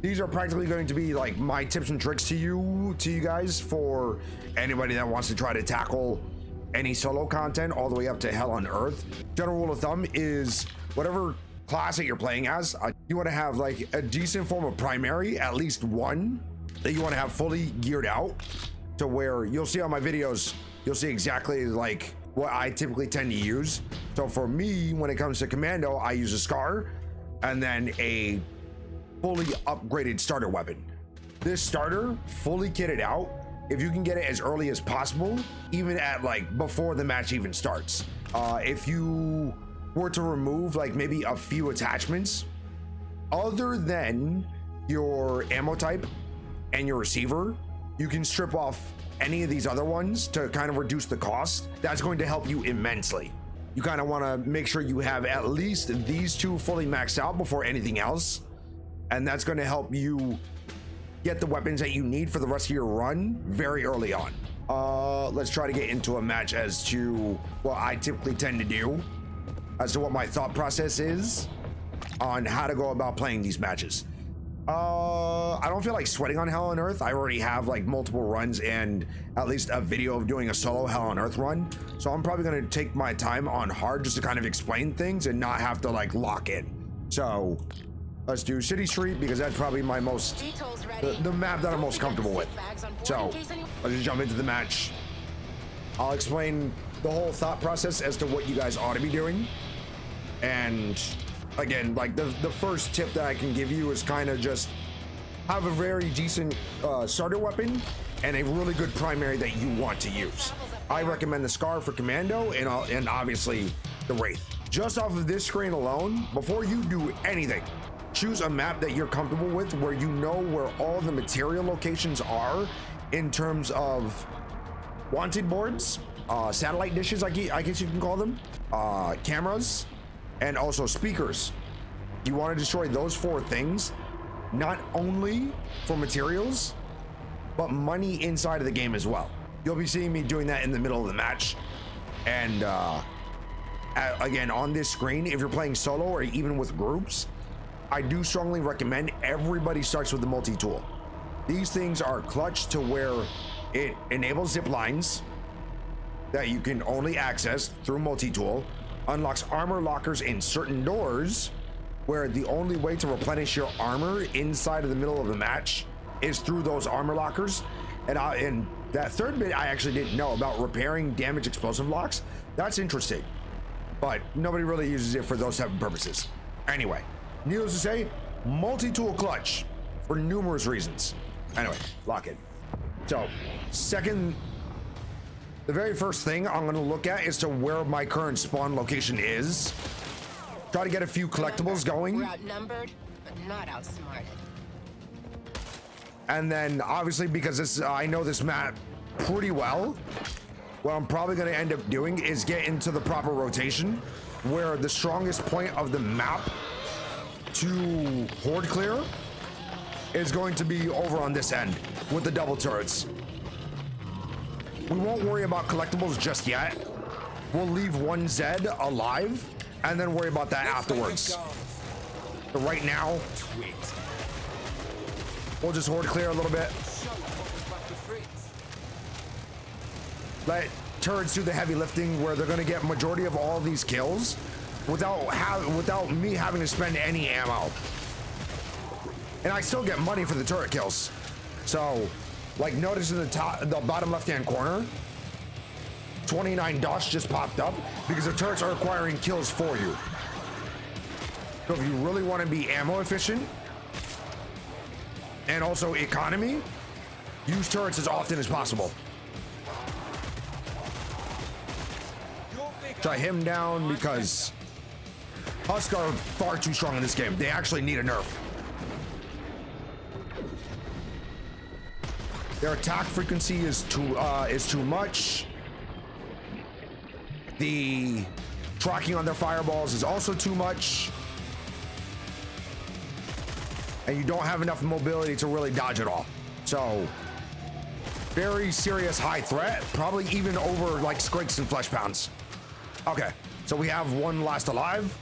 these are practically going to be like my tips and tricks to you guys, for anybody that wants to try to tackle any solo content all the way up to Hell on Earth. General rule of thumb is whatever class that you're playing as, you want to have like a decent form of primary, at least one that you want to have fully geared out to where you'll see on my videos, you'll see exactly like what I typically tend to use. So for me, when it comes to commando, I use a Scar and then a fully upgraded starter weapon. This starter, fully kitted out, if you can get it as early as possible, even at like before the match even starts. If you were to remove like maybe a few attachments, other than your ammo type and your receiver, you can strip off any of these other ones to kind of reduce the cost. That's going to help you immensely. You kind of want to make sure you have at least these two fully maxed out before anything else, and that's going to help you get the weapons that you need for the rest of your run very early on. Let's try to get into a match as to what I typically tend to do, as to what my thought process is on how to go about playing these matches. I don't feel like sweating on Hell on Earth. I already have like multiple runs and at least a video of doing a solo Hell on Earth run. So I'm probably going to take my time on hard just to kind of explain things and not have to like lock in. So let's do City Street because that's probably my most, the map that I'm most comfortable with. So let's just jump into the match. I'll explain the whole thought process as to what you guys ought to be doing. And again, like the first tip that I can give you is kind of just have a very decent starter weapon and a really good primary that you want to use. I recommend the Scar for commando and obviously the Wraith. Just off of this screen alone, before you do anything, choose a map that you're comfortable with where you know where all the material locations are in terms of wanted boards, satellite dishes, I guess you can call them, cameras, and also speakers. You want to destroy those four things, not only for materials, but money inside of the game as well. You'll be seeing me doing that in the middle of the match. And again, on this screen, if you're playing solo or even with groups, I do strongly recommend everybody starts with the multi-tool. These things are clutch to where it enables zip lines that you can only access through multi-tool, unlocks armor lockers in certain doors where the only way to replenish your armor inside of the middle of the match is through those armor lockers. And that third bit I actually didn't know about, repairing damaged explosive locks. That's interesting, but nobody really uses it for those type of purposes. Anyway, needless to say, multi-tool clutch for numerous reasons. Anyway, lock it. So the very first thing I'm going to look at is to where my current spawn location is. Try to get a few collectibles going. We're outnumbered, but not outsmarted. And then obviously, because I know this map pretty well, what I'm probably going to end up doing is get into the proper rotation where the strongest point of the map to horde clear is going to be over on this end with the double turrets. We won't worry about collectibles just yet. We'll leave one Zed alive and then worry about that afterwards. But right now, we'll just horde clear a little bit. Let turrets do the heavy lifting where they're gonna get majority of all these kills without me having to spend any ammo. And I still get money for the turret kills. So, like, notice in the bottom left-hand corner, 29 dots just popped up because the turrets are acquiring kills for you. So if you really want to be ammo efficient and also economy, use turrets as often as possible. Try him down because Husk are far too strong in this game. They actually need a nerf. Their attack frequency is too much. The tracking on their fireballs is also too much. And you don't have enough mobility to really dodge it all. So, very serious high threat, probably even over like Skrigs and Flesh Pounds. Okay, so we have one last alive.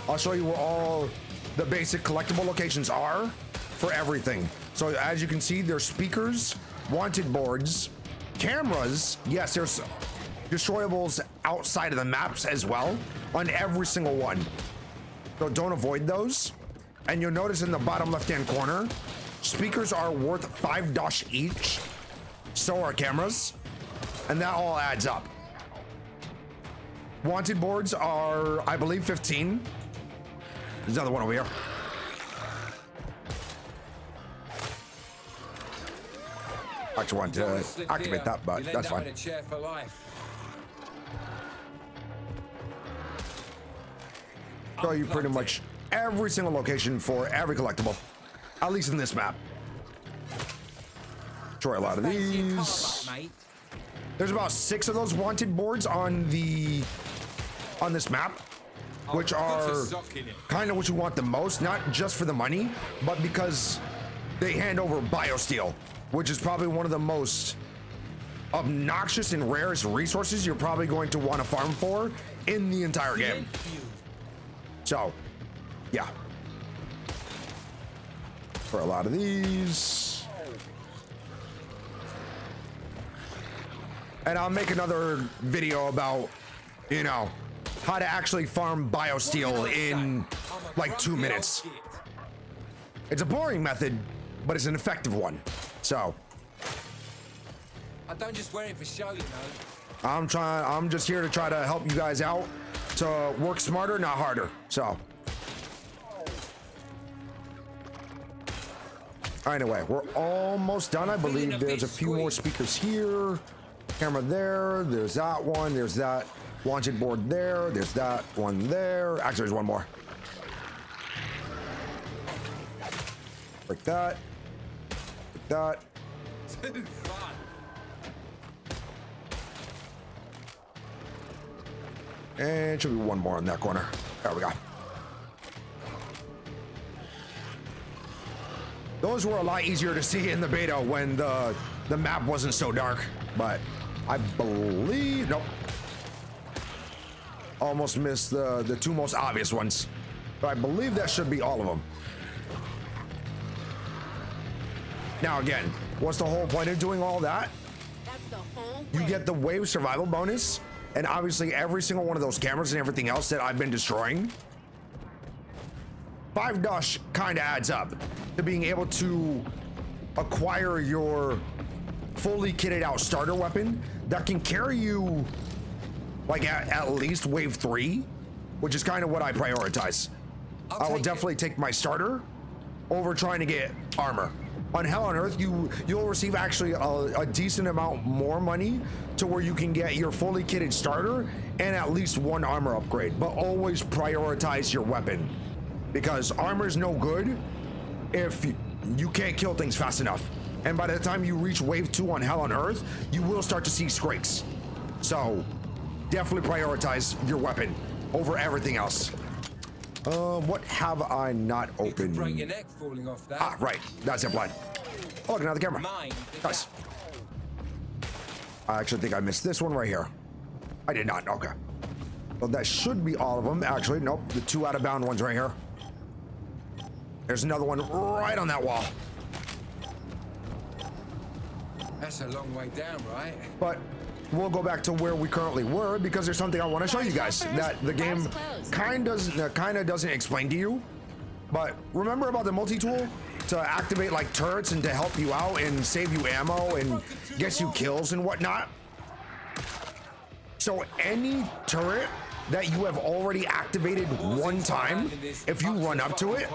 I'll show you where all the basic collectible locations are. for everything. So as you can see, there's speakers, wanted boards, cameras. Yes, there's destroyables outside of the maps as well on every single one. So don't avoid those. And you'll notice in the bottom left-hand corner, speakers are worth $5 each. So are cameras. And that all adds up. Wanted boards are, I believe, 15. There's another one over here. I actually want to activate that, but that's fine. Show you pretty much every single location for every collectible, at least in this map. Destroy a lot of these. There's about 6 of those wanted boards on this map, which are kind of what you want the most, not just for the money, but because they hand over biosteel, which is probably one of the most obnoxious and rarest resources you're probably going to want to farm for in the entire game. So, yeah. For a lot of these. And I'll make another video about, you know, how to actually farm biosteel in like 2 minutes. It's a boring method, but it's an effective one. So I don't just wear it for show, you know. I'm just here to try to help you guys out to work smarter, not harder. So anyway, we're almost done. I believe there's a few more speakers here. Camera there. There's that one. There's that wanted board there. There's that one there. Actually, there's one more. Like that. Like that. And should be one more in that corner. There we go. Those were a lot easier to see in the beta when the map wasn't so dark, but I believe, nope. Almost missed the 2 most obvious ones, but I believe that should be all of them. Now again, what's the whole point of doing all that? That's the whole You get the wave survival bonus, and obviously every single one of those cameras and everything else that I've been destroying. $5 kind of adds up to being able to acquire your fully kitted out starter weapon that can carry you like at least wave 3, which is kind of what I prioritize. I will definitely take my starter over trying to get armor. On Hell on Earth, you'll receive actually a decent amount more money to where you can get your fully kitted starter and at least 1 armor upgrade, but always prioritize your weapon, because armor is no good if you can't kill things fast enough. And by the time you reach wave 2 on Hell on Earth, you will start to see scrakes. So definitely prioritize your weapon over everything else. What have I not opened? Break your neck falling off that. Ah, right. That's it, blind. Oh, look, another camera. Mine. Nice. I actually think I missed this one right here. I did not. Okay. Well, that should be all of them. Actually, nope. The 2 out of bound ones right here. There's another one right on that wall. That's a long way down, right? But we'll go back to where we currently were, because there's something I want to show you guys that the game kind of doesn't explain to you. But remember about the multi-tool to activate like turrets and to help you out and save you ammo and get you kills and whatnot. So any turret that you have already activated one time, if you run up to it,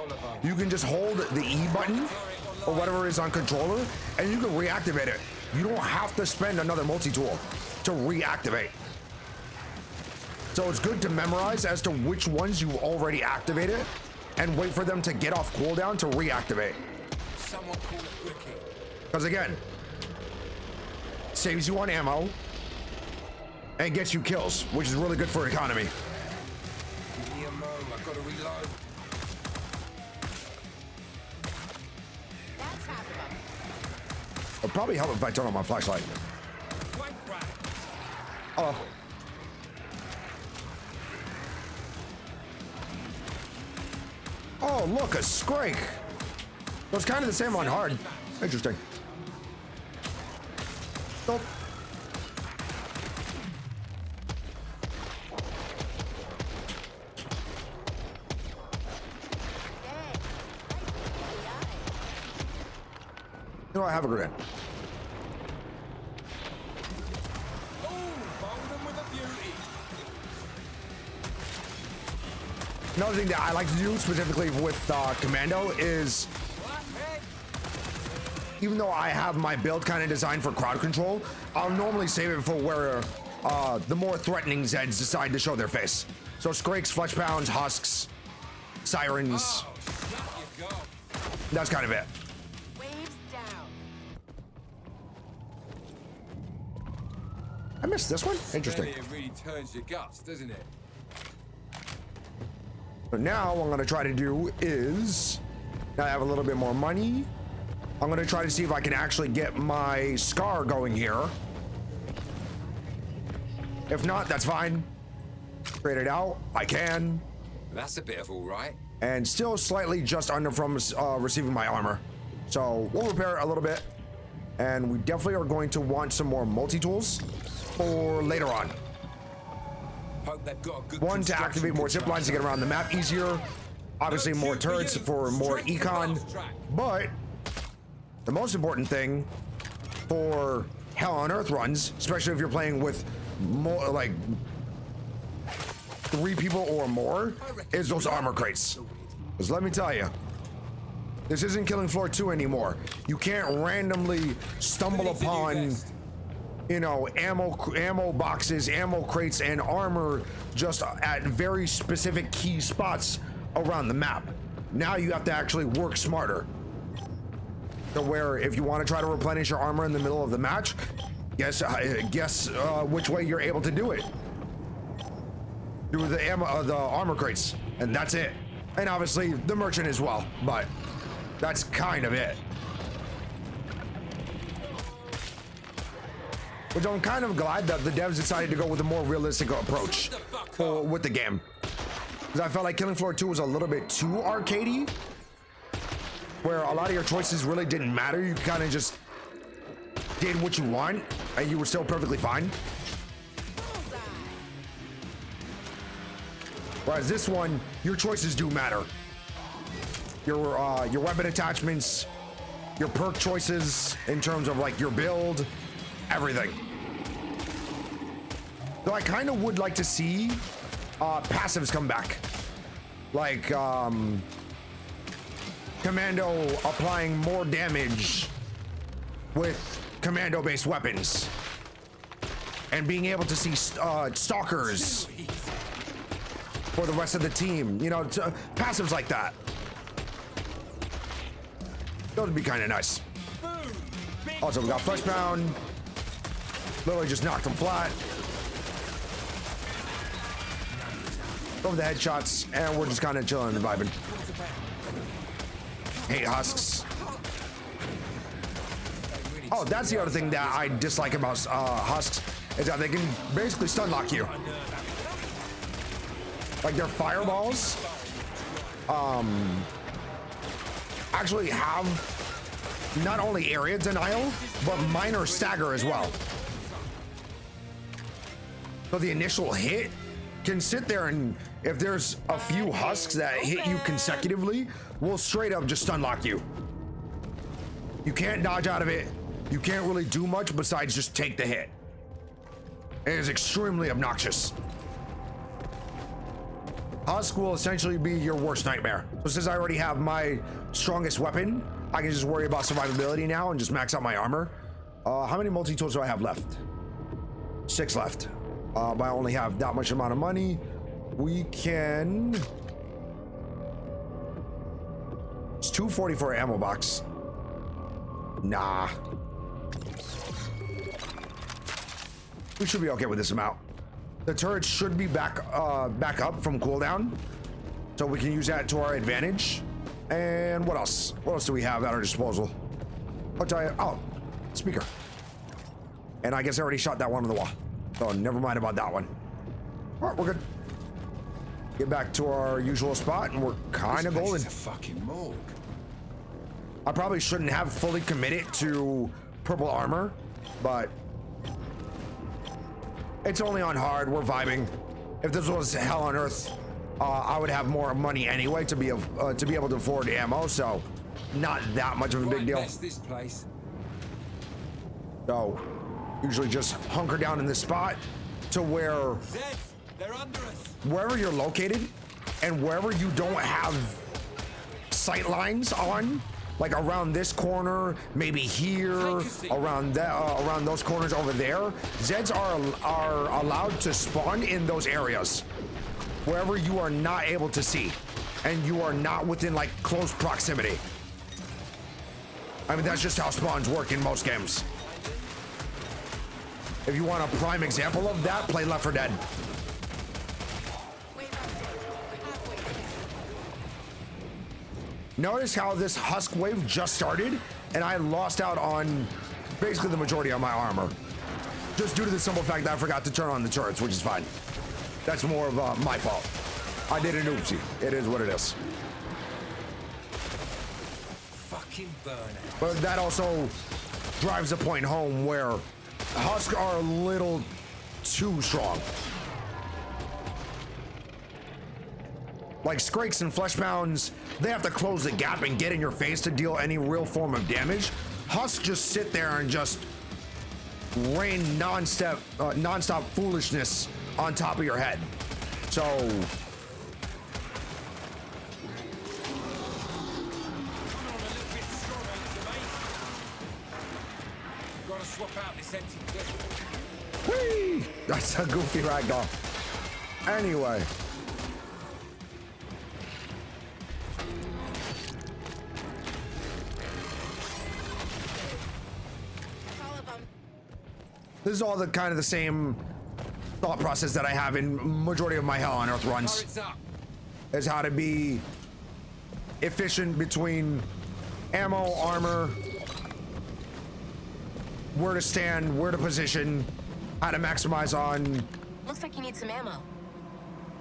you can just hold the E button or whatever is on controller and you can reactivate it. You don't have to spend another multi-tool to reactivate. So it's good to memorize as to which ones you already activated and wait for them to get off cooldown to reactivate. Because again, saves you on ammo and gets you kills, which is really good for economy. I've got to reload. That's half of them. It'll probably help if I turn on my flashlight. Oh. Oh, look, a Scrake. So it's kind of the same on hard. Interesting. Nope. You know, I have a grenade. Another thing that I like to do specifically with Commando is, even though I have my build kind of designed for crowd control, I'll normally save it for where the more threatening Zeds decide to show their face. So Skrakes, Flesh Pounds, Husks, Sirens. That's kind of it. Waves down. I missed this one? Interesting. It really turns your guts, doesn't it? So now what I'm gonna try to do is, now I have a little bit more money, I'm gonna try to see if I can actually get my Scar going here. If not, that's fine. Trade it out, I can. That's a bit of all right. And still slightly just under from receiving my armor. So we'll repair it a little bit. And we definitely are going to want some more multi-tools for later on. Hope they've got a good One, to activate more zip lines to get around the map easier. Obviously more turrets for more econ. But the most important thing for Hell on Earth runs, especially if you're playing with more, like 3 people or more, is those armor crates. Because let me tell you, this isn't Killing Floor 2 anymore. You can't randomly stumble upon, you know, ammo boxes, ammo crates, and armor just at very specific key spots around the map. Now you have to actually work smarter. So where if you want to try to replenish your armor in the middle of the match, guess which way you're able to do it. Through the armor crates, and that's it. And obviously the merchant as well, but that's kind of it. Which I'm kind of glad that the devs decided to go with a more realistic approach with the game. Because I felt like Killing Floor 2 was a little bit too arcadey, where a lot of your choices really didn't matter. You kind of just did what you want, and you were still perfectly fine. Whereas this one, your choices do matter. Your weapon attachments, your perk choices in terms of like your build, everything. Though I kind of would like to see passives come back, like Commando applying more damage with Commando-based weapons, and being able to see stalkers for the rest of the team. You know, passives like that. That would be kind of nice. Also, we got Flesh Pound. Literally just knocked him flat. Over the headshots, and we're just kind of chilling and vibing. Hate Husks. Oh, that's the other thing that I dislike about Husks, is that they can basically stun lock you. Like their fireballs actually have not only area denial, but minor stagger as well. So the initial hit can sit there, and if there's a few Husks that hit you consecutively, will straight up just stun lock you. You can't dodge out of it. You can't really do much besides just take the hit. It is extremely obnoxious. Husk will essentially be your worst nightmare. So since I already have my strongest weapon, I can just worry about survivability now and just max out my armor. How many multi-tools do I have left? 6 left. But I only have that much amount of money. We can... It's 240 for an ammo box. Nah. We should be okay with this amount. The turrets should be back up from cooldown, so we can use that to our advantage. And what else? What else do we have at our disposal? I'll tell you. Oh, speaker. And I guess I already shot that one on the wall, so never mind about that one. All right, we're good. Get back to our usual spot, and we're kind of golden. This is a fucking morgue. I probably shouldn't have fully committed to purple armor, but it's only on hard. We're vibing. If this was hell on earth, I would have more money anyway to be able to afford ammo. So, not that much of a big deal. This place. So, usually just hunker down in this spot to where Zeds, they're under us. wherever you're located and wherever you don't have sight lines on, like around this corner, maybe here, around that, around those corners over there, Zeds are allowed to spawn in those areas wherever you are not able to see and you are not within like close proximity. I mean, that's just how spawns work in most games. If you want a prime example of that, play Left 4 Dead. Notice how this husk wave just started and I lost out on basically the majority of my armor. Just due to the simple fact that I forgot to turn on the turrets, which is fine. That's more of my fault. I did an oopsie. It is what it is. Fucking burnout. But that also drives the point home where husks are a little too strong. Like Skrakes and Fleshpounds, they have to close the gap and get in your face to deal any real form of damage. Husks just sit there and just rain non-stop foolishness on top of your head. So Gotta swap out this empty clip. whee! That's a goofy ragdoll. Anyway. All of them. This is all the kind of the same thought process that I have in majority of my Hell on Earth runs. Turrets up. Is how to be efficient between ammo, armor, where to stand, where to position, how to maximize on Looks like you need some ammo.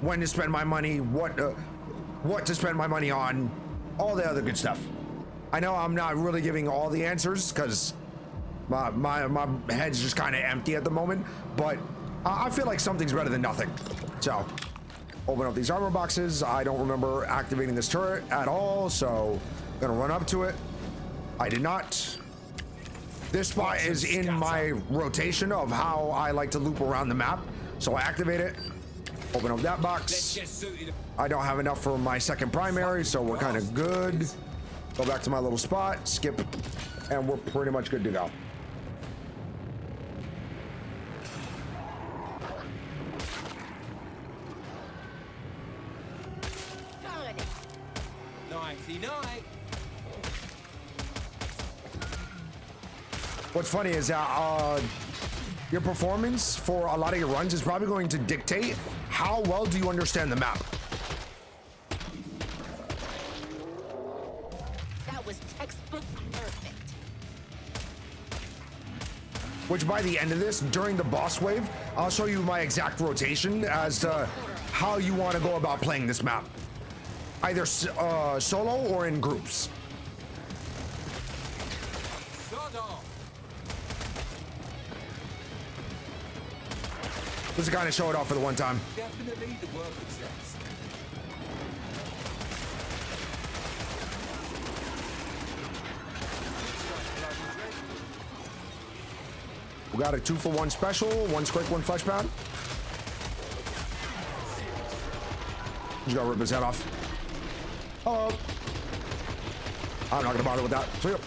when to spend my money, what to spend my money on, all the other good stuff. I know I'm not really giving all the answers because my head's just kind of empty at the moment, but I feel like something's better than nothing. So, open up these armor boxes. I don't remember activating this turret at all, so I'm gonna run up to it. I did not. This spot is in my rotation of how I like to loop around the map, so I activate it. Open up that Let's box. get suited. I don't have enough for my second primary, so we're kind of good. Go back to my little spot, skip, and we're pretty much good to go. Good. Nighty night. What's funny is that your performance for a lot of your runs is probably going to dictate how well do you understand the map. That was textbook perfect. Which by the end of this, during the boss wave, I'll show you my exact rotation as to how you want to go about playing this map. Either solo or in groups. Sod off. Just to kind of show it off for the one time. Definitely the work of Zeds. We got a 2-for-1 special, 1 Skrak, 1 Fleshpound. Just gotta rip his head off. Oh, I'm not gonna bother with that. See ya.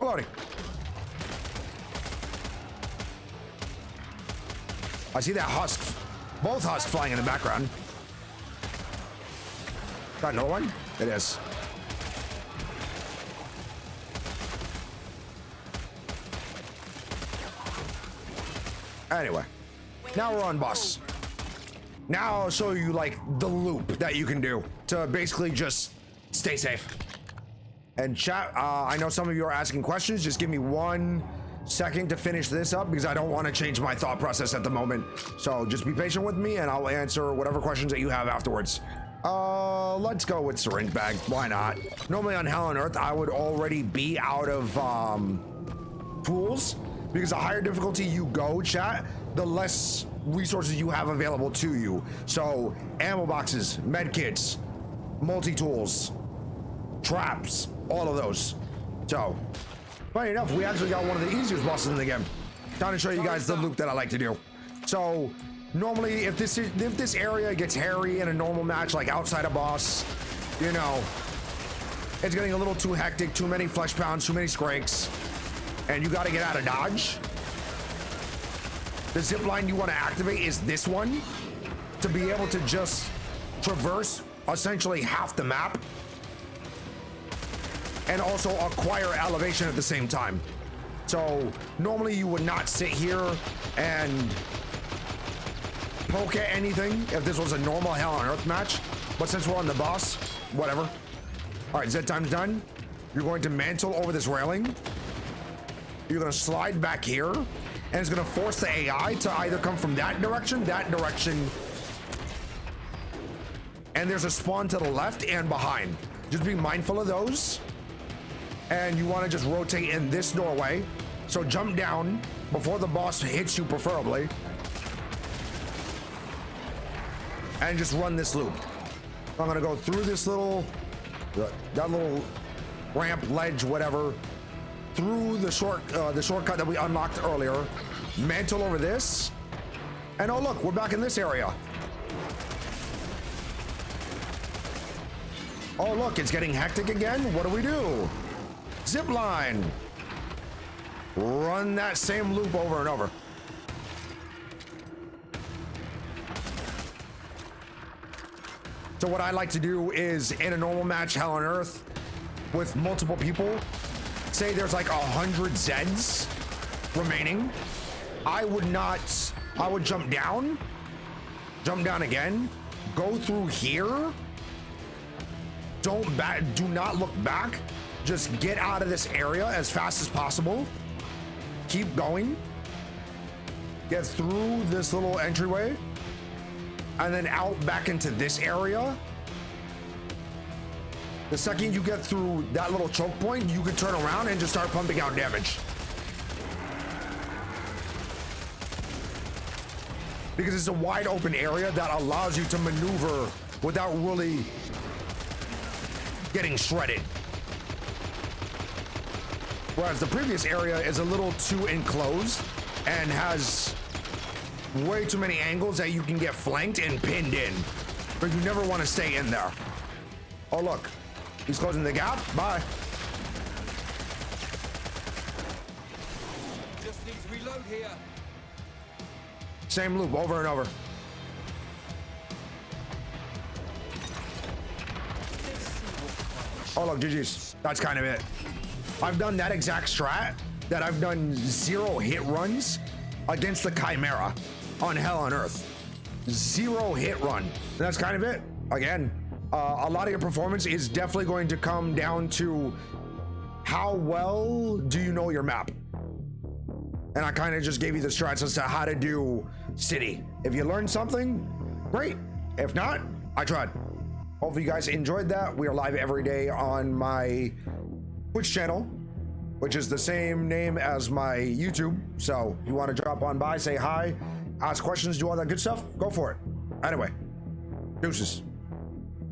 Reloading. I see that husk, both husks flying in the background. Got another one? It is. Anyway, now we're on boss. Now I'll show you like the loop that you can do to basically just stay safe. And chat, I know some of you are asking questions. Just give me 1 second to finish this up because I don't want to change my thought process at the moment. So just be patient with me and I'll answer whatever questions that you have afterwards. Let's go with syringe bag. Why not? Normally on Hell on Earth, I would already be out of tools, because the higher difficulty you go, chat, the less resources you have available to you. So ammo boxes, med kits, multi-tools, traps, all of those. So funny enough, we actually got one of the easiest bosses in the game. Trying to show you guys the loop that I like to do. So normally if this area gets hairy in a normal match, like outside a boss, you know, it's getting a little too hectic, too many flesh pounds, too many scrakes, and you got to get out of dodge. The zip line you want to activate is this one, to be able to just traverse essentially half the map and also acquire elevation at the same time. So normally you would not sit here and poke at anything if this was a normal Hell on Earth match, but since we're on the boss, whatever. All right, Z time's done. You're going to mantle over this railing. You're gonna slide back here, and it's gonna force the AI to either come from that direction, and there's a spawn to the left and behind. Just be mindful of those. And you wanna just rotate in this doorway. So jump down before the boss hits you preferably. And just run this loop. I'm gonna go through this little, that little ramp, ledge, whatever, through the shortcut that we unlocked earlier, mantle over this, and oh look, we're back in this area. Oh look, it's getting hectic again. What do? Zip line. Run that same loop over and over. So what I like to do is, in a normal match, Hell on Earth, with multiple people, say there's like 100 Zeds remaining, I would jump down again, go through here, do not look back, just get out of this area as fast as possible, keep going, get through this little entryway, and then out back into this area. The second you get through that little choke point, you can turn around and just start pumping out damage. Because it's a wide open area that allows you to maneuver without really getting shredded. Whereas the previous area is a little too enclosed and has way too many angles that you can get flanked and pinned in, but you never want to stay in there. Oh look, he's closing the gap. Bye. Just need to reload here. Same loop over and over. Oh look, GG's. That's kind of it. I've done that exact strat that I've done 0 hit runs against the Chimera on Hell on Earth. 0 hit run. And that's kind of it. Again, a lot of your performance is definitely going to come down to how well do you know your map. And I kind of just gave you the strats as to how to do City. If you learned something, great. If not, I tried. Hopefully you guys enjoyed that. We are live every day on my Twitch channel, which is the same name as my YouTube. So if you want to drop on by, say hi, ask questions, do all that good stuff, go for it. Anyway, deuces.